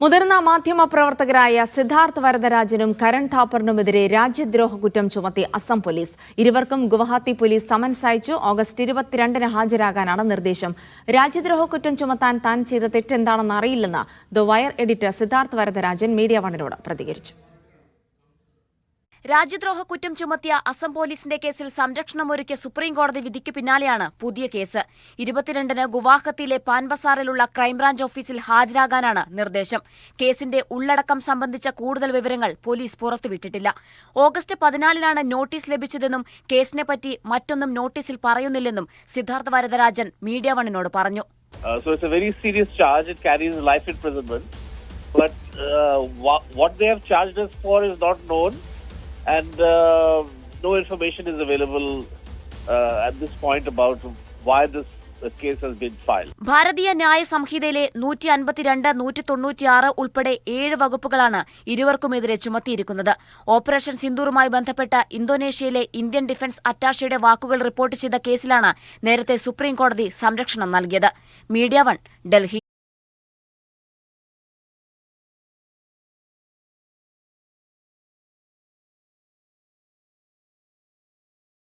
മുതിർന്ന മാധ്യമപ്രവർത്തകരായ സിദ്ധാർത്ഥ് വരദരാജനും കരൺ താപ്പറിനുമെതിരെ രാജ്യദ്രോഹ കുറ്റം ചുമത്തി അസം പോലീസ്. ഇരുവർക്കും ഗുവാഹത്തി പോലീസ് സമൻസ് അയച്ചു. ഓഗസ്റ്റ് 22-ന് ഹാജരാകാനാണ് നിർദ്ദേശം. രാജ്യദ്രോഹ കുറ്റം ചുമത്താൻ താൻ ചെയ്ത തെറ്റെന്താണെന്ന് അറിയില്ലെന്ന് the Wire editor Siddharth Varadarajan media വണിനോട് പ്രതികരിച്ചു. രാജ്യദ്രോഹ കുറ്റം ചുമത്തിയ അസം പോലീസിന്റെ കേസിൽ സംരക്ഷണമൊരുക്കിയ സുപ്രീംകോടതി വിധിക്ക് പിന്നാലെയാണ് പുതിയ കേസ്. 22-ന് ഗുവാഹത്തിയിലെ പാൻബസാറിലുള്ള ക്രൈംബ്രാഞ്ച് ഓഫീസിൽ ഹാജരാകാനാണ് നിർദ്ദേശം. കേസിന്റെ ഉള്ളടക്കം സംബന്ധിച്ച കൂടുതൽ വിവരങ്ങൾ പോലീസ് പുറത്തുവിട്ടിട്ടില്ല. ഓഗസ്റ്റ് 14-നാണ് നോട്ടീസ് ലഭിച്ചതെന്നും കേസിനെപ്പറ്റി മറ്റൊന്നും നോട്ടീസിൽ പറയുന്നില്ലെന്നും സിദ്ധാർത്ഥ് വരദരാജൻ മീഡിയ വണിനോട് പറഞ്ഞു. So it's a very serious charge. It carries life imprisonment. But what they have charged us for is not known. And no information is available at this point about why this case has been filed. ഭാരതീയ ന്യായ സംഹിതയിലെ 152, 196 ഉൾപ്പെടെ 7 വകുപ്പുകളാണ് ഇരുവർക്കുമെതിരെ ചുമത്തിയിരിക്കുന്നത്. Operation സിന്ദൂറുമായി ബന്ധപ്പെട്ട ഇന്തോനേഷ്യയിലെ Indian defence അറ്റാഷയുടെ വാക്കുകൾ report ചെയ്ത കേസിലാണ് നേരത്തെ സുപ്രീംകോടതി സംരക്ഷണം നൽകിയത്. Media one, Delhi.